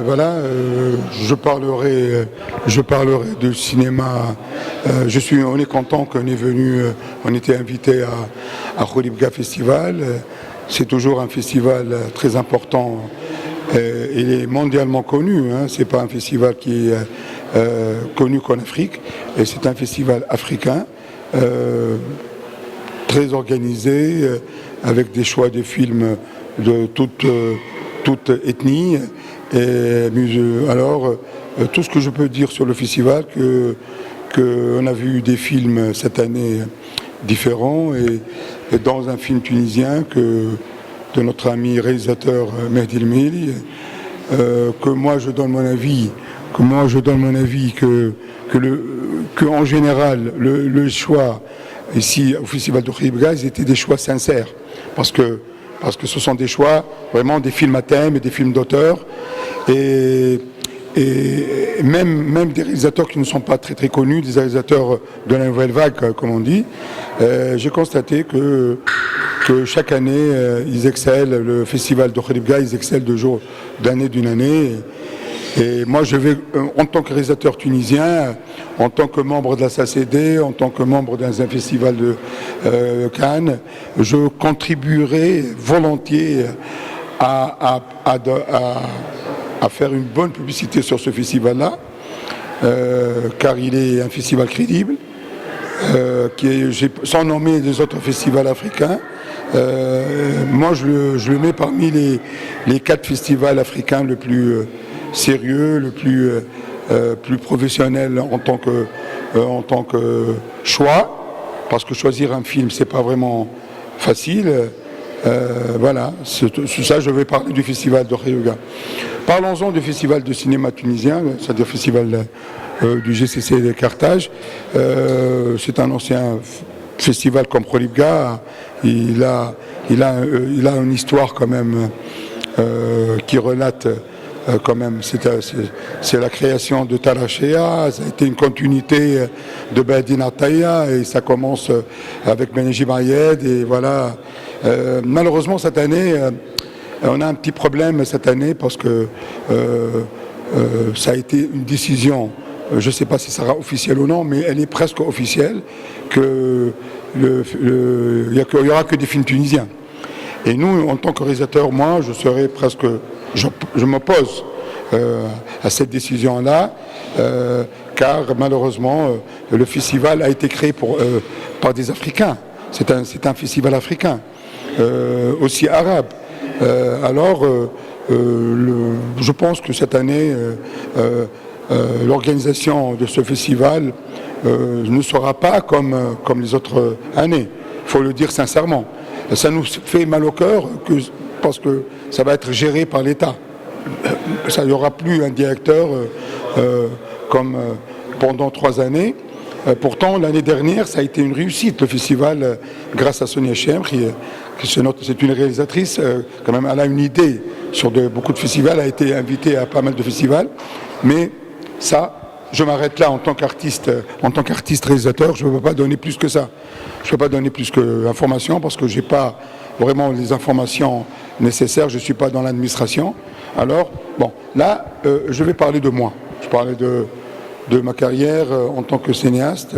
voilà, je parlerai de cinéma. On est content qu'on est venu, on était invité à Khouribga Festival. C'est toujours un festival très important. Il est mondialement connu. Hein. C'est pas un festival qui est connu qu'en Afrique. Et c'est un festival africain très organisé, avec des choix de films de toute ethnie. Et alors, tout ce que je peux dire sur le festival, qu'on a vu des films cette année différents, et dans un film tunisien de notre ami réalisateur Mehdi El Mehli, que moi je donne mon avis, que en général le choix ici au festival de Khouribga, ils étaient des choix sincères, parce que ce sont des choix, vraiment des films à thème et des films d'auteur, et même des réalisateurs qui ne sont pas très très connus, des réalisateurs de la nouvelle vague, comme on dit. J'ai constaté que chaque année, ils excellent, le festival de Khouribga, ils excellent d'une année. Et moi, je vais, en tant que réalisateur tunisien, en tant que membre de la SACD, en tant que membre d'un festival de Cannes, je contribuerai volontiers à faire une bonne publicité sur ce festival-là, car il est un festival crédible, sans nommer les autres festivals africains. Moi, je le mets parmi les 4 festivals africains le plus sérieux, le plus professionnel en tant que choix, parce que choisir un film, c'est pas vraiment facile. Voilà, c'est ça, je vais parler du festival de Khouribga. Parlons-en du festival de cinéma tunisien, c'est-à-dire le festival du GCC de Carthage. C'est un ancien festival comme Khouribga. Il a une histoire quand même qui relate quand même. C'est la création de Tarachea, ça a été une continuité de Badin Ataya, et ça commence avec Benejib Ayed, et voilà. Malheureusement cette année, on a un petit problème cette année, parce que ça a été une décision, je ne sais pas si ça sera officiel ou non, mais elle est presque officielle, qu'il n'y aura que des films tunisiens. Et nous, en tant que réalisateur, moi, je m'oppose à cette décision-là, car malheureusement, le festival a été créé par des Africains. C'est un festival africain, aussi arabe. Je pense que cette année, l'organisation de ce festival ne sera pas comme les autres années. Il faut le dire sincèrement. Ça nous fait mal au cœur, parce que ça va être géré par l'État. Il n'y aura plus un directeur comme pendant 3 années. Pourtant, l'année dernière, ça a été une réussite, le festival, grâce à Sonia Chem, c'est une réalisatrice, quand même, elle a une idée sur beaucoup de festivals, elle a été invitée à pas mal de festivals, mais ça, je m'arrête là en tant qu'artiste réalisateur, je ne peux pas donner plus que ça. Je ne peux pas donner plus d'informations, parce que je n'ai pas vraiment les informations nécessaires, je ne suis pas dans l'administration. Alors, bon, là, je vais parler de moi. Je parlais de ma carrière en tant que cinéaste.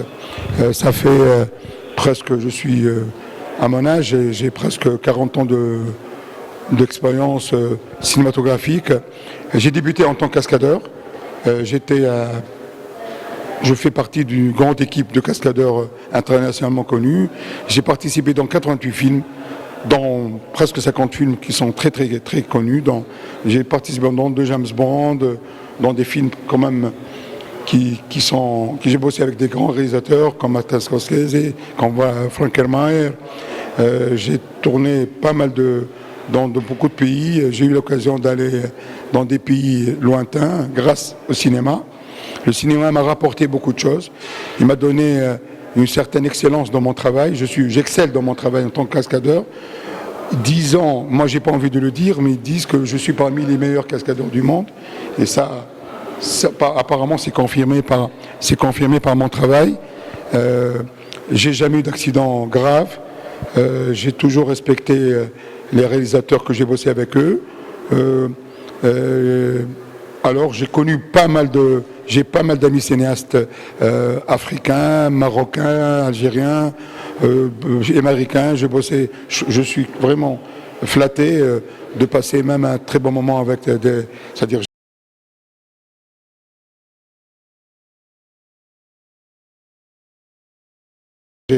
Ça fait presque, je suis à mon âge, j'ai presque 40 ans d'expérience cinématographique. J'ai débuté en tant que cascadeur. Je fais partie d'une grande équipe de cascadeurs internationalement connus. J'ai participé dans 88 films, dans presque 50 films qui sont très très très connus. J'ai participé dans 2 James Bond, dans des films quand même qui j'ai bossé avec des grands réalisateurs comme Martin Scorsese, comme Frank Hermaer. J'ai tourné pas mal dans beaucoup de pays. J'ai eu l'occasion d'aller dans des pays lointains grâce au cinéma. Le cinéma m'a rapporté beaucoup de choses. Il m'a donné une certaine excellence dans mon travail. J'excelle dans mon travail en tant que cascadeur. 10 ans, moi j'ai pas envie de le dire, mais ils disent que je suis parmi les meilleurs cascadeurs du monde. Et ça apparemment c'est confirmé par mon travail. J'ai jamais eu d'accident grave. J'ai toujours respecté les réalisateurs que j'ai bossé avec eux. Alors j'ai pas mal d'amis cinéastes africains, marocains, algériens, américains. Je suis vraiment flatté de passer même un très bon moment avec c'est-à-dire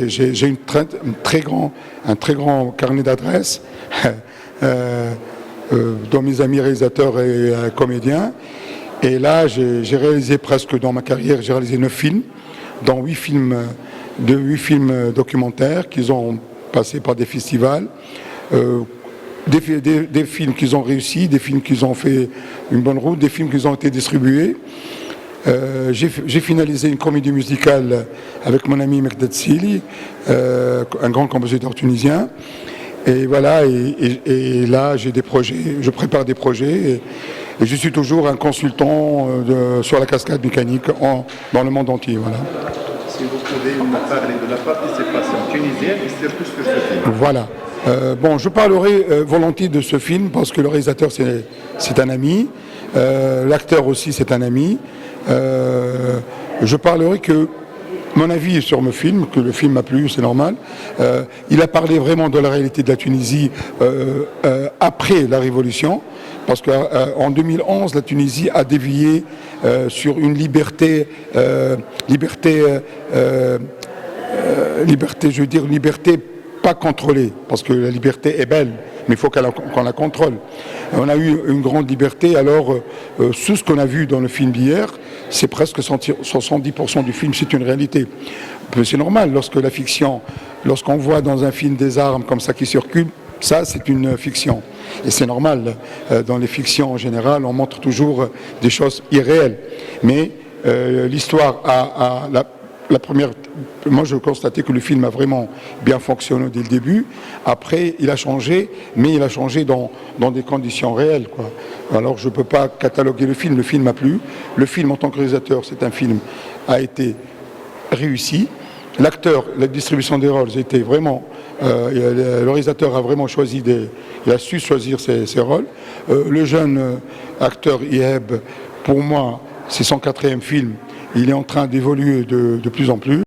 j'ai un très grand carnet d'adresses dans mes amis réalisateurs et comédiens. Et là, j'ai réalisé presque dans ma carrière, j'ai réalisé 9 films, dont 8 films documentaires qui ont passé par des festivals. Des films qui ont réussi, des films qui ont fait une bonne route, des films qui ont été distribués. J'ai finalisé une comédie musicale avec mon ami Mekdad Sili, un grand compositeur tunisien. Et voilà, et là j'ai des projets, je prépare des projets et je suis toujours un consultant sur la cascade mécanique dans le monde entier. Voilà. Si vous pouvez me parler de la participation tunisienne et surtout sur ce film. Voilà. Bon, je parlerai volontiers de ce film parce que le réalisateur c'est un ami, l'acteur aussi c'est un ami. Je parlerai que mon avis sur le film, que le film m'a plu, c'est normal. Il a parlé vraiment de la réalité de la Tunisie après la Révolution, parce qu'en 2011, la Tunisie a dévié sur une liberté, je veux dire, liberté pas contrôlée, parce que la liberté est belle, mais il faut qu'on la contrôle. On a eu une grande liberté, alors tout ce qu'on a vu dans le film d'hier, c'est presque 70% du film, c'est une réalité. C'est normal, lorsqu'on voit dans un film des armes comme ça qui circulent, ça c'est une fiction. Et c'est normal, dans les fictions en général, on montre toujours des choses irréelles. Mais l'histoire la première, moi je constatais que le film a vraiment bien fonctionné dès le début. Après, il a changé, mais il a changé dans des conditions réelles, quoi. Alors je ne peux pas cataloguer le film m'a plu. Le film en tant que réalisateur, c'est un film a été réussi. L'acteur, la distribution des rôles, c'était vraiment, le réalisateur a vraiment choisi il a su choisir ses rôles. Le jeune acteur Iheb, pour moi, c'est son 4e film. Il est en train d'évoluer de plus en plus.